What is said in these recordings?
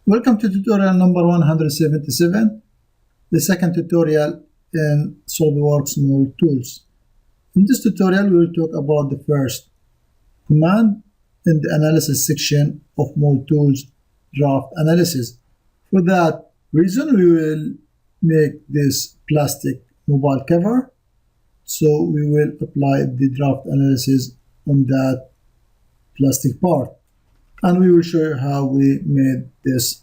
Welcome to tutorial number 177, the second tutorial in SolidWorks Mold Tools. In this tutorial, we will talk about the first command in the analysis section of Mold Tools draft analysis. For that reason, we will make this plastic mobile cover. So we will apply the draft analysis on that plastic part. And we will show you how we made this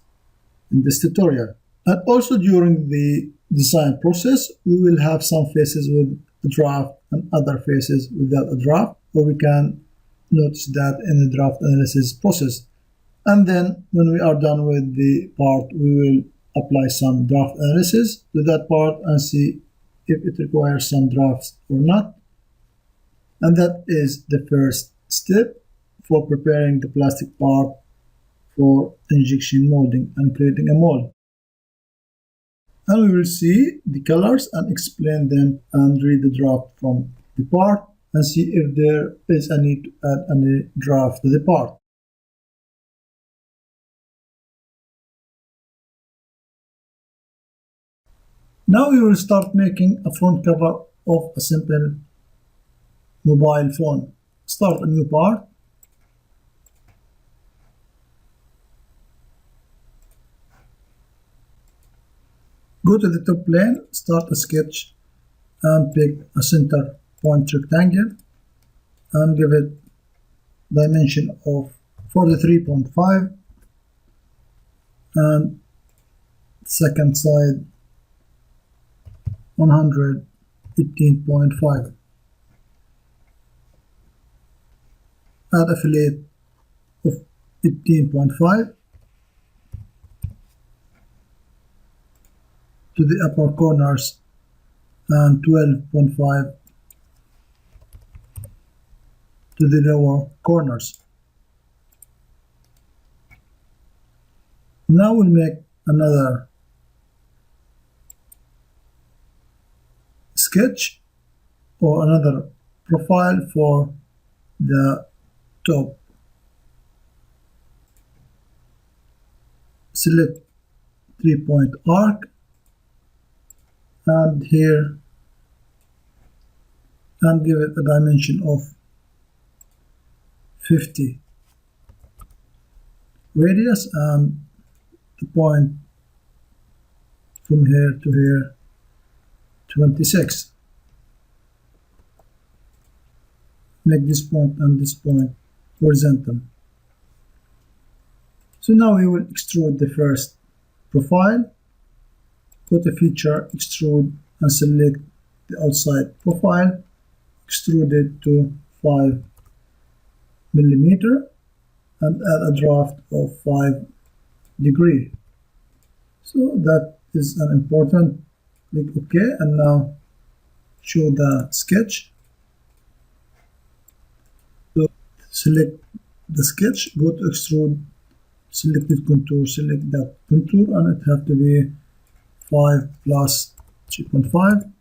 in this tutorial. And also during the design process, we will have some faces with a draft and other faces without a draft, or we can notice that in the draft analysis process. And then when we are done with the part, we will apply some draft analysis to that part and see if it requires some drafts or not. And that is the first step for preparing the plastic part for injection molding and creating a mold. And we will see the colors and explain them and read the draft from the part and see if there is a need to add any draft to the part. Now we will start making a front cover of a simple mobile phone. Start a new part. Go to the top plane, start a sketch and pick a center point rectangle and give it dimension of 43.5 and second side 118.5. Add a fillet of 18.5 to the upper corners and 12.5 to the lower corners. Now we'll make another sketch or another profile for the top. Select 3-point arc and here and give it a dimension of 50 radius and the point from here to here 26. Make this point and this point horizontal. So now we will extrude the first profile. Go to feature, extrude and select the outside profile. Extrude it to 5 millimeter and add a draft of 5 degrees. So that is an important. Click OK and now show the sketch. So select the sketch, go to extrude, selected contour, select that contour and it have to be 5 plus 3.5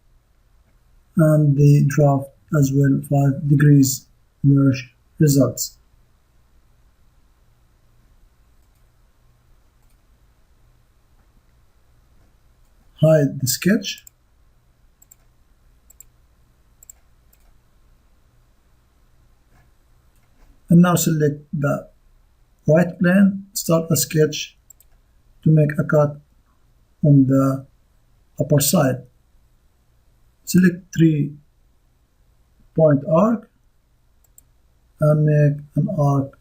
and the draft as well 5 degrees merge results. Hide the sketch. And now select the right plane, start a sketch to make a cut on the upper side. Select 3-point arc and make an arc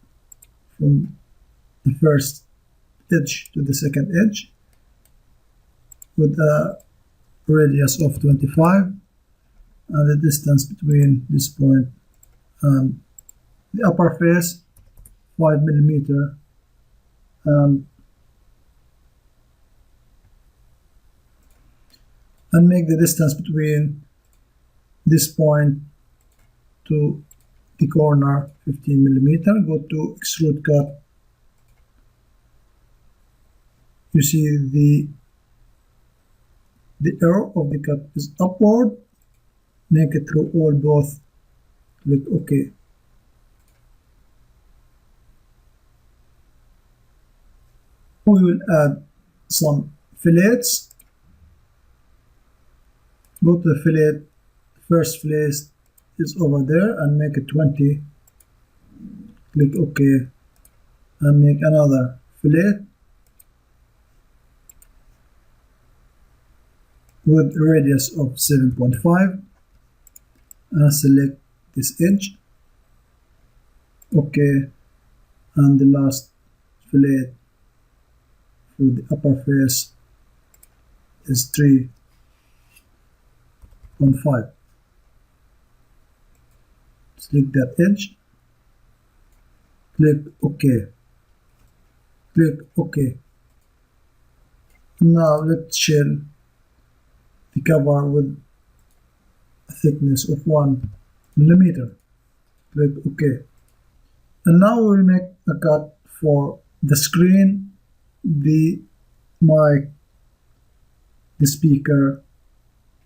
from the first edge to the second edge with a radius of 25 and the distance between this point and the upper face 5 millimeter and make the distance between this point to the corner 15 millimeter. Go to extrude cut. You see the arrow of the cut is upward. Make it through all both. Click OK. We will add some fillets. Go to the fillet, first fillet is over there, and make it 20. Click OK and make another fillet with a radius of 7.5 and select this edge. OK, and the last fillet for the upper face is 3.5. Select that edge, click OK, click OK. Now let's shell the cover with a thickness of 1 millimeter. Click OK. And now we'll make a cut for the screen, the mic, the speaker,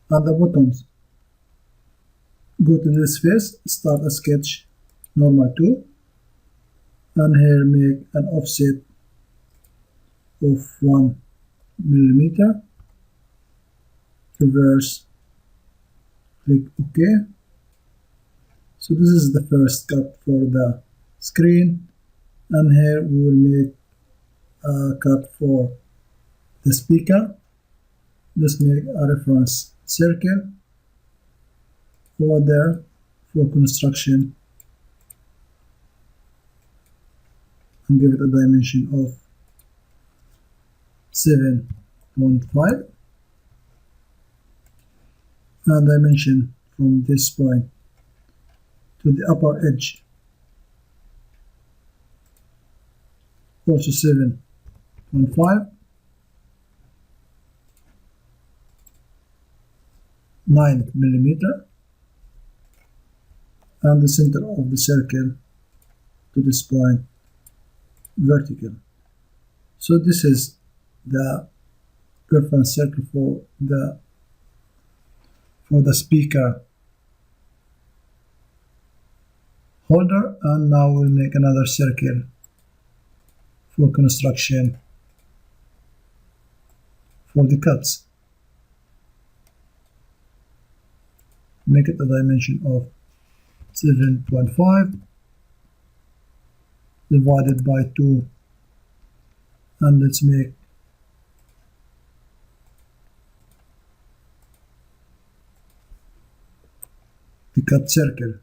and the buttons. Go to this face, start a sketch, normal 2, and here make an offset of 1 millimeter. Reverse, click OK. So this is the first cut for the screen, and here we will make a cut for the speaker. Let's make a reference circle over there for construction and give it a dimension of 7.5 and dimension from this point to the upper edge also 7.5, 9 millimeter, and the center of the circle to this point vertical. So this is the reference circle for the speaker holder, and now we'll make another circle for construction for the cuts. Make it a dimension of 7.5 divided by 2, and let's make the cut circle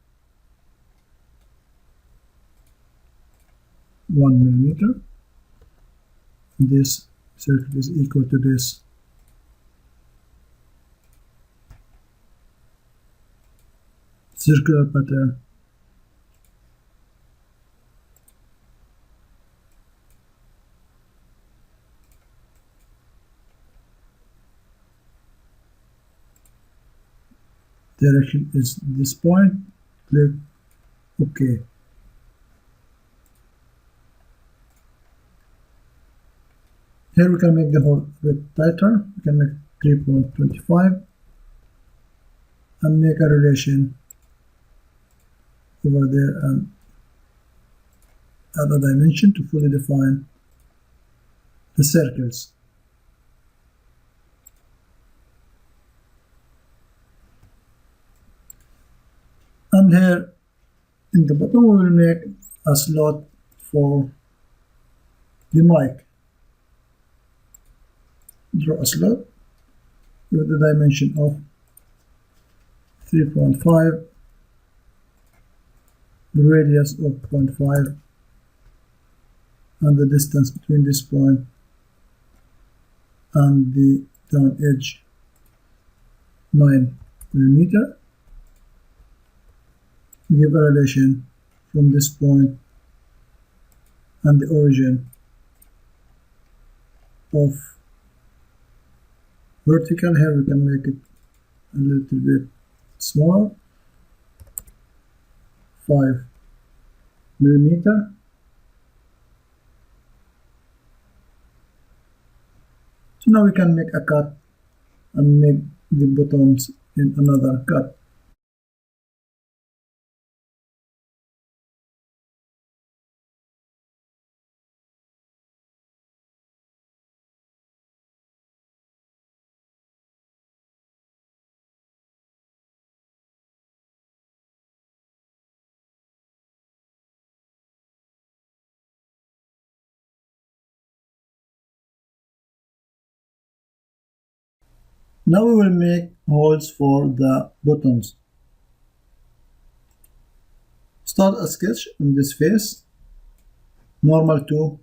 1 millimeter. This circle is equal to this circular pattern. Direction is this point. Click OK. Here we can make the hole a bit tighter. We can make 3.25 and make a relation over there and add a dimension to fully define the circles. And here in the bottom we will make a slot for the mic. Draw a slot with the dimension of 3.5, the radius of 0.5, and the distance between this point and the down edge 9 millimeter. Give a relation from this point and the origin of vertical. Here we can make it a little bit smaller, 5 millimeter. So now we can make a cut and make the buttons in another cut. Now we will make holes for the buttons. Start a sketch on this face, normal to,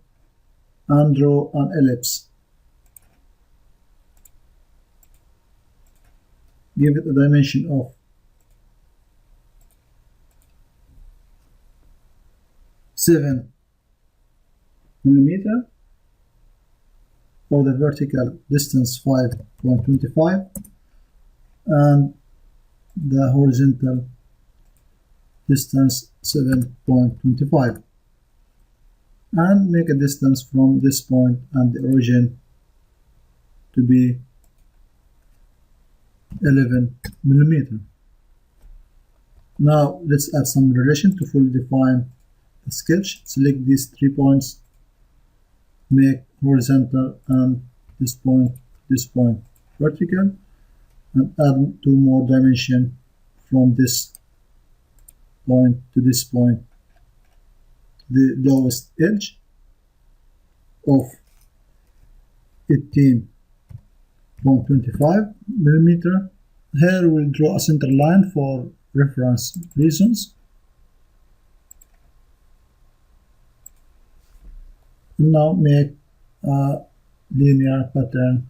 and draw an ellipse. Give it a dimension of 7 millimeter, for the vertical distance 5.25, and the horizontal distance 7.25, and make a distance from this point and the origin to be 11 millimeter. Now let's add some relation to fully define the sketch. Select these 3 points, make horizontal, and this point vertical, and add 2 more dimensions from this point to this point, the lowest edge of 18.25 millimeter. Here we'll draw a center line for reference reasons. And now make a linear pattern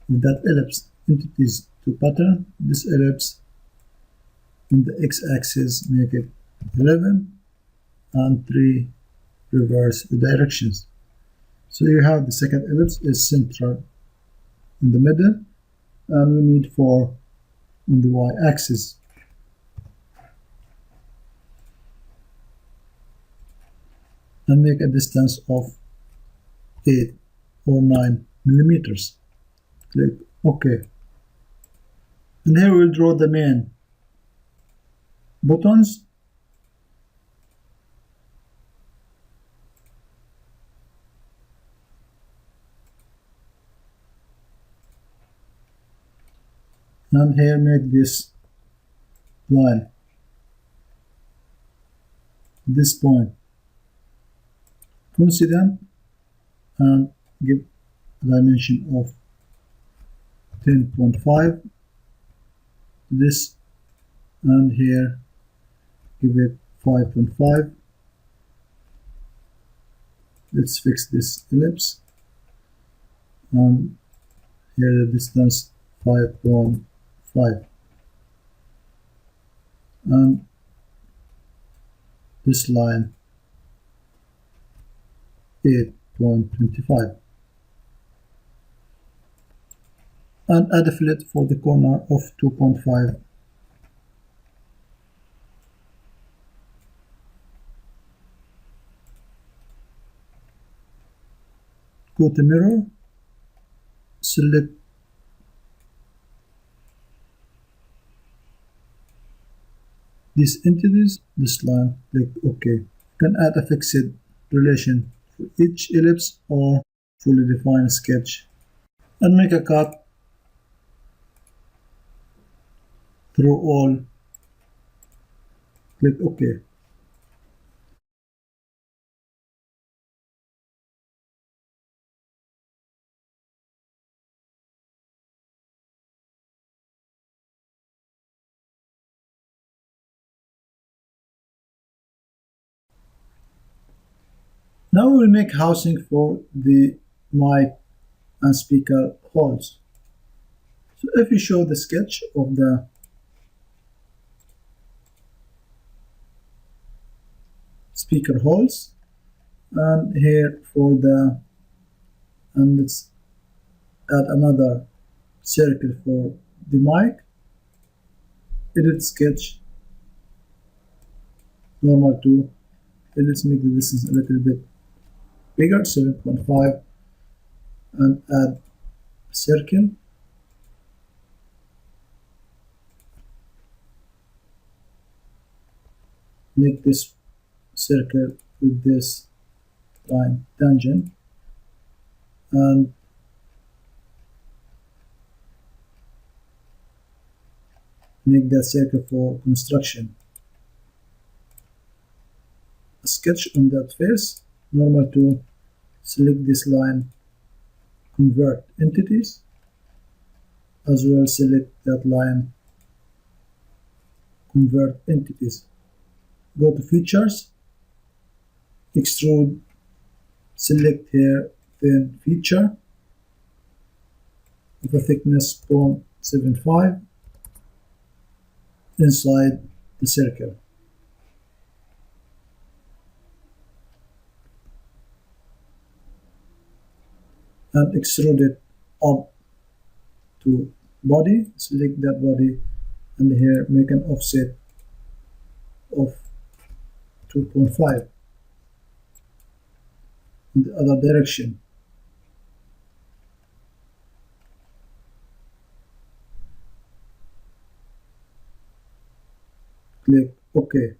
with that ellipse. Entities to pattern this ellipse. On the x-axis, make it 11 and 3 reverse directions. So you have the second ellipse is central in the middle, and we need 4 on the y-axis. And make a distance of 8 or 9 millimeters. Click OK. And here we'll draw the main buttons. And here make this line, this point coincident, and give a dimension of 10.5 this, and here give it 5.5. Let's fix this ellipse, and here the distance 5.5, and this line 8.25, and add a fillet for the corner of 2.5. Go to mirror, select these entities, this line, click OK. You can add a fixed relation for each ellipse or fully define sketch, and make a cut through all. Click OK. Now we will make housing for the mic and speaker holes. So if you show the sketch of the speaker holes, and here for the, and let's add another circle for the mic, edit sketch, normal to, and let's make the distance a little bit bigger, 7.5, and add a circle. Make this circle with this line tangent, and make that circle for construction. A sketch on that face, normal to, select this line convert entities, as well select that line, convert entities. Go to features, extrude, select here, then feature of a thickness 0.75 inside the circle. And extrude it up to body, select that body, and here make an offset of 2.5 in the other direction. Click OK.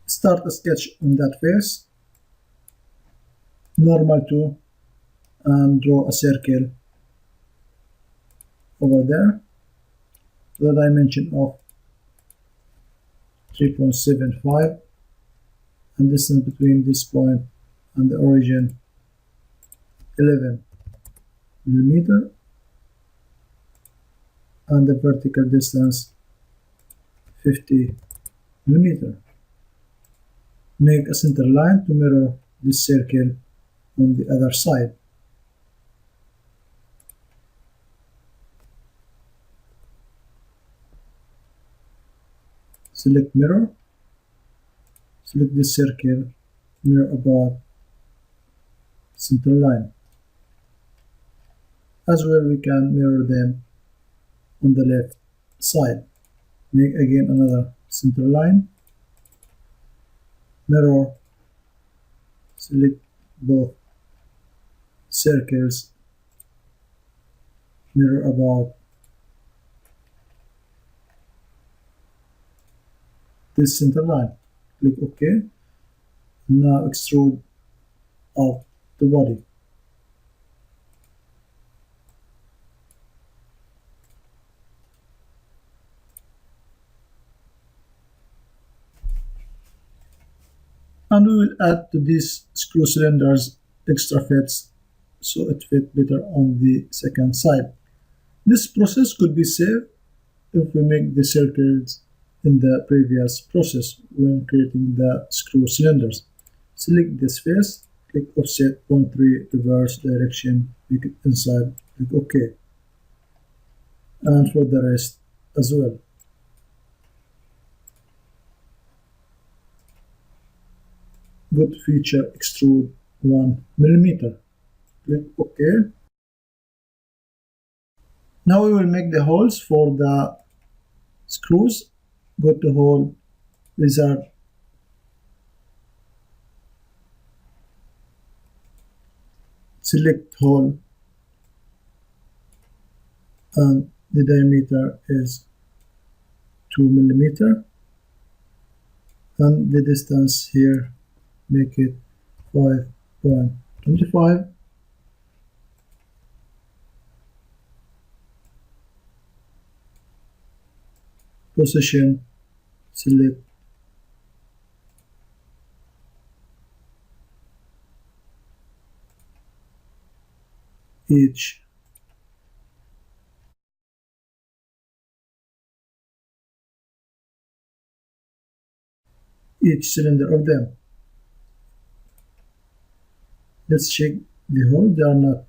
Start a sketch on that face, normal to, and draw a circle over there, the dimension of 3.75, and distance between this point and the origin 11 millimeter, and the vertical distance 50 millimeter. Make a center line to mirror this circle on the other side. Select mirror, select this circle, mirror about center line. As well, we can mirror them on the left side. Make again another center line, mirror, select both circles, mirror about this center line. Click OK. Now extrude out the body. And we will add to these screw cylinders extra fits so it fits better on the second side. This process could be saved if we make the circles in the previous process when creating the screw cylinders. Select this face, click offset 0.3 reverse direction, make it inside, click OK. And for the rest as well. Go to feature, extrude 1 millimeter. Click OK. Now we will make the holes for the screws. Go to hole wizard, select hole, and the diameter is 2 millimeter, and the distance here make it 5.25. Position, select each cylinder of them. Let's check the hole. They are not.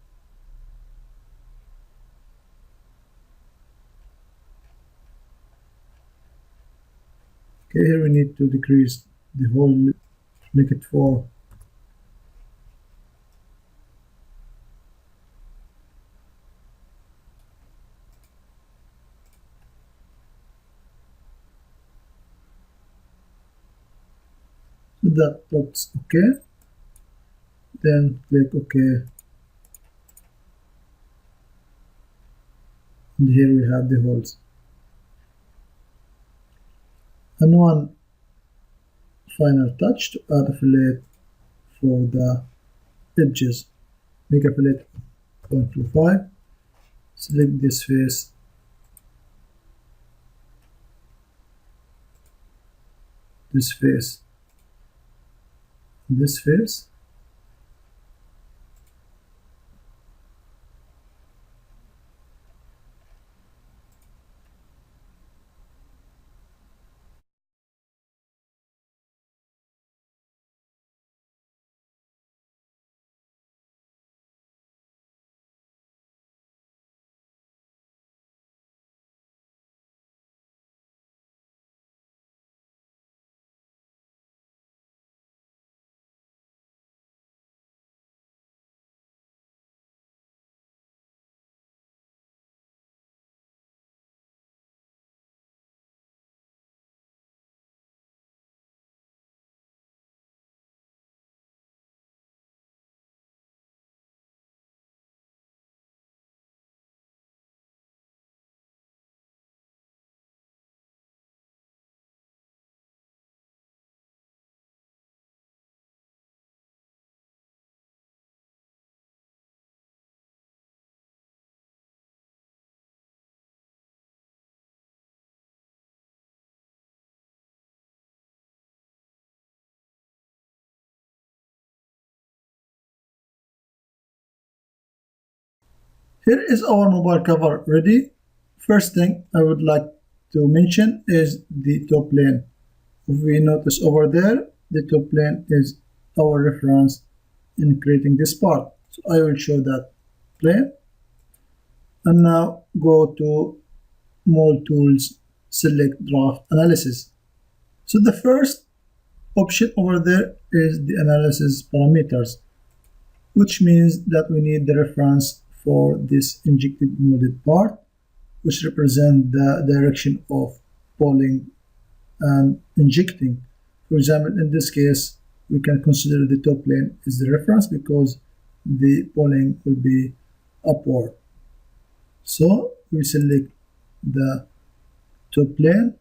Okay, here we need to decrease the hole, make it 4. That looks okay. Then click OK. And here we have the holes. And one final touch to add a fillet for the edges. Make a fillet 0.25. Select this face. This face. This face. Here is our mobile cover ready. First thing I would like to mention is the top plane. If we notice over there, the top plane is our reference in creating this part. So I will show that plane. And now go to Mold Tools, select Draft Analysis. So the first option over there is the analysis parameters, which means that we need the reference for this injected molded part, which represent the direction of pulling and injecting. For example, in this case, we can consider the top plane is the reference because the pulling will be upward. So we select the top plane,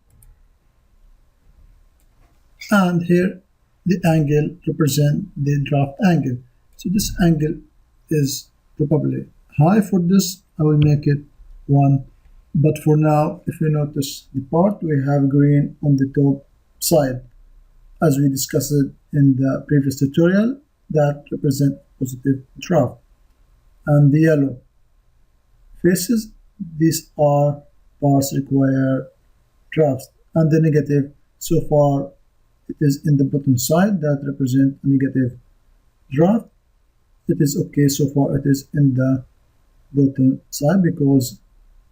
and here the angle represent the draft angle. So this angle is probably high. For this I will make it 1, but for now, if you notice the part, we have green on the top side as we discussed it in the previous tutorial, that represent positive draft, and the yellow faces, these are parts require drafts, and the negative, so far it is in the bottom side, that represent a negative draft. It is okay, so far it is in the bottom side because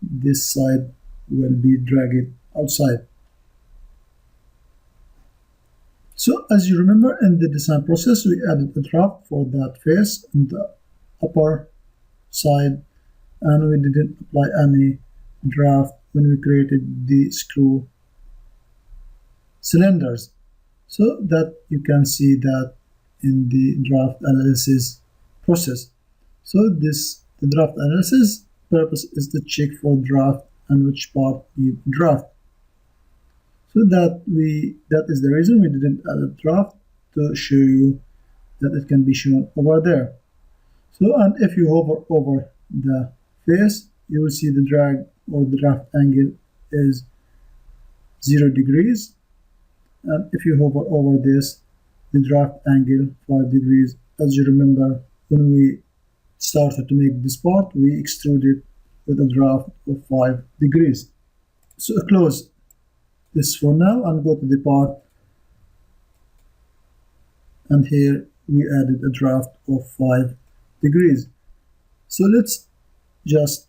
this side will be dragged outside. So as you remember, in the design process we added a draft for that face in the upper side, and we didn't apply any draft when we created the screw cylinders, so that you can see that in the draft analysis process. So the draft analysis purpose is to check for draft and which part you draft. So that is the reason we didn't add a draft, to show you that it can be shown over there. So, and if you hover over the face, you will see the drag or the draft angle is 0 degrees, and if you hover over this, the draft angle 5 degrees. As you remember, when we started to make this part, we extruded with a draft of 5 degrees. So close this for now and go to the part, and here we added a draft of 5 degrees. So let's just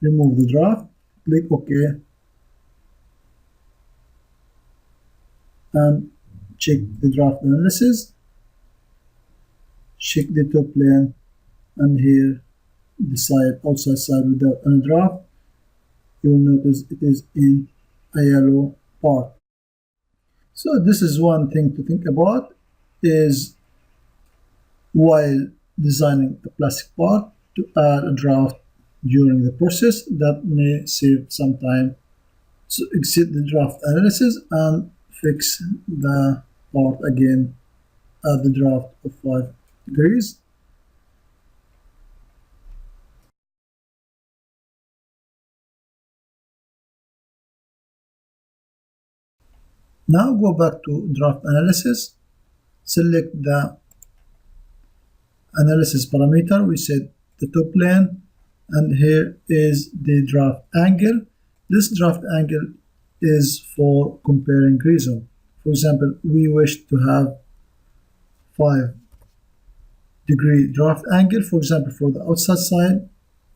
remove the draft, click OK, and check the draft analysis, check the top plane, and here the side, outside side without any draft, you will notice it is in a yellow part. So this is one thing to think about, is while designing a plastic part, to add a draft during the process, that may save some time. So exit the draft analysis and fix the part again at the draft of 5 degrees. Now go back to draft analysis, select the analysis parameter, we said the top plane, and here is the draft angle. This draft angle is for comparing reason. For example, we wish to have 5-degree draft angle, for example, for the outside side,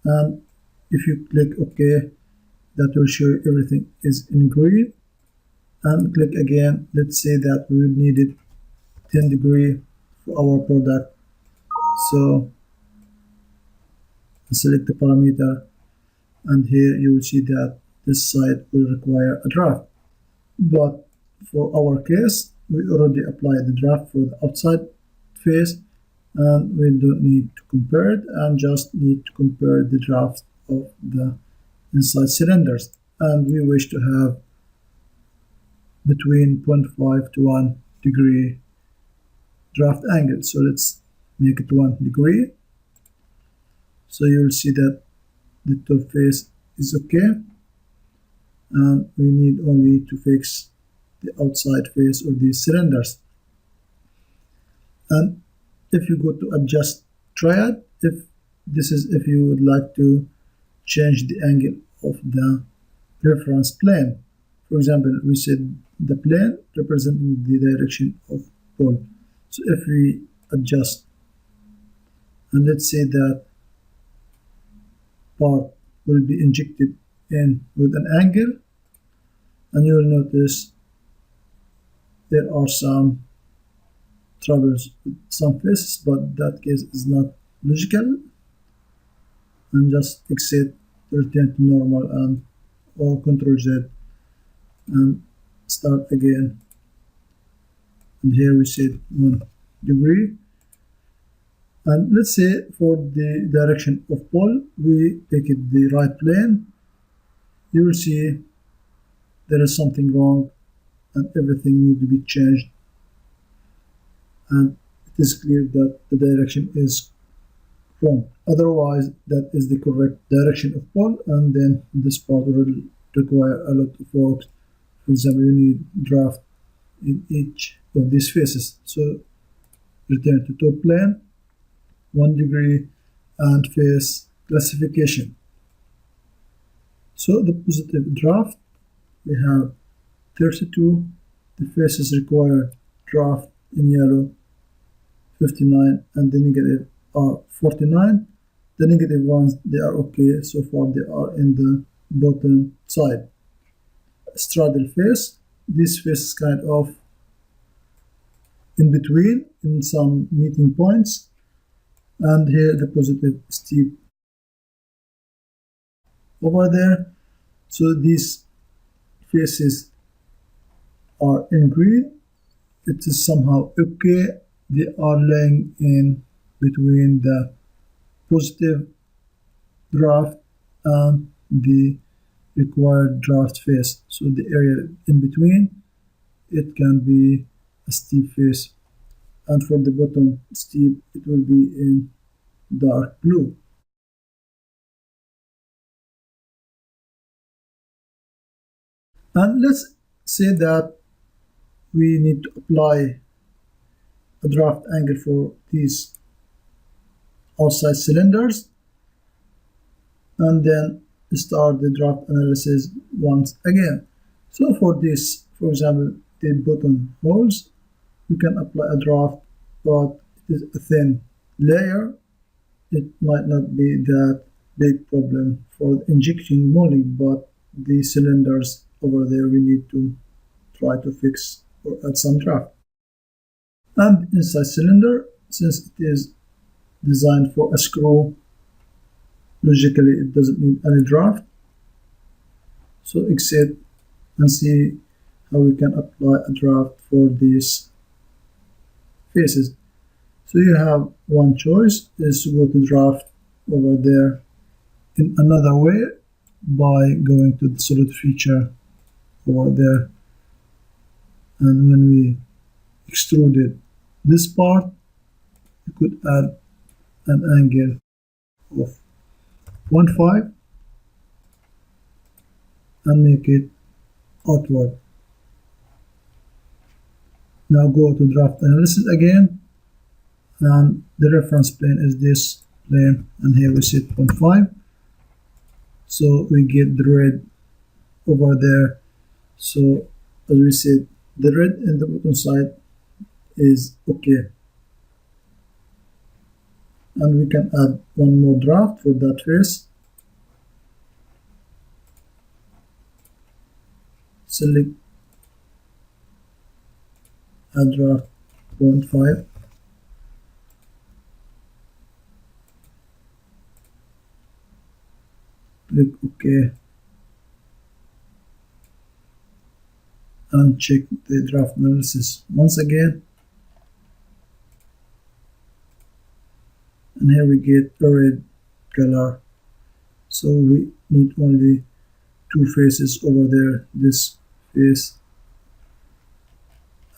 and if you click OK, that will show you everything is in green, and click again. Let's say that we needed 10 degree for our product, so select the parameter, and here you will see that this side will require a draft, but for our case we already applied the draft for the outside face, and we don't need to compare it, and just need to compare the draft of the inside cylinders, and we wish to have between 0.5 to 1 degree draft angle. So let's make it 1 degree. So you will see that the top face is okay, and we need only to fix the outside face of these cylinders. And if you go to adjust triad, if this is if you would like to change the angle of the reference plane. For example, we said the plane representing the direction of pole. So if we adjust, and let's say that part will be injected in with an angle, and you will notice there are some troubles with some faces, but that case is not logical, and just exit, return to normal, and or Control Z and start again. And here we set 1 degree, and let's say for the direction of pole we take it the right plane. You will see there is something wrong and everything needs to be changed, and it is clear that the direction is wrong. Otherwise, that is the correct direction of pole, and then this part will require a lot of work. For example, you need draft in each of these faces. So return to top plane, 1 degree, and face classification. So the positive draft, we have 32. The faces require draft in yellow, 59, and the negative are 49. The negative ones, they are okay. So far they are in the bottom side. Straddle face. This face is kind of in between in some meeting points. And here the positive steep over there. So these faces are in green. It is somehow okay. They are laying in between the positive draft and the required draft face. So the area in between, it can be a steep face. And for the bottom steep, it will be in dark blue. And let's say that we need to apply a draft angle for these outside cylinders, and then start the draft analysis once again. So for this, for example, the bottom holes, we can apply a draft, but it is a thin layer. It might not be that big problem for injection molding, but the cylinders over there we need to try to fix or add some draft. And inside cylinder, since it is designed for a screw, logically it doesn't need any draft. So exit and see how we can apply a draft for these faces. So you have one choice is to go to draft over there in another way by going to the solid feature over there, and when we extruded this part, you could add an angle of 1.5 and make it outward. Now go to draft analysis again, and the reference plane is this plane, and here we set 0.5, so we get the red over there. So as we said, the red in the bottom side is okay, and we can add one more draft for that face. Select add draft 0.5, click OK, and check the draft analysis once again, and here we get a red color. So we need only two faces over there, this face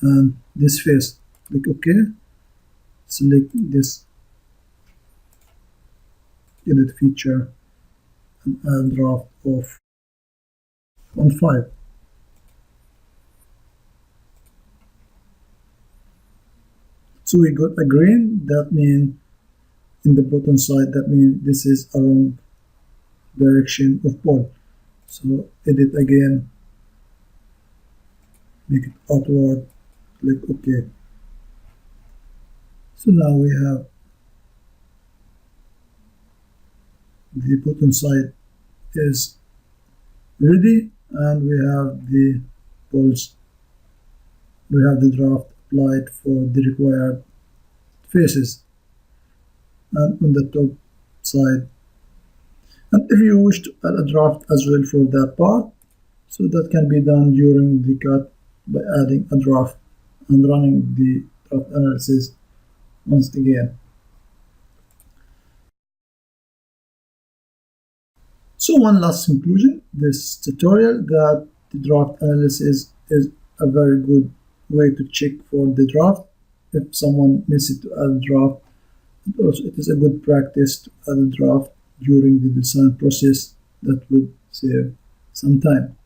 and this face. Click OK, select this edit feature and add draft of 0.5. So we got a green, that means in the bottom side, that means this is a wrong direction of ball. So edit again, make it outward, click OK. So now we have the bottom side is ready, and we have the balls, we have the draft applied for the required faces and on the top side. And if you wish to add a draft as well for that part, so that can be done during the cut by adding a draft and running the draft analysis once again. So one last conclusion, this tutorial, that the draft analysis is a very good way to check for the draft if someone needs to add a draft. And also it is a good practice to add a draft during the design process. That would save some time.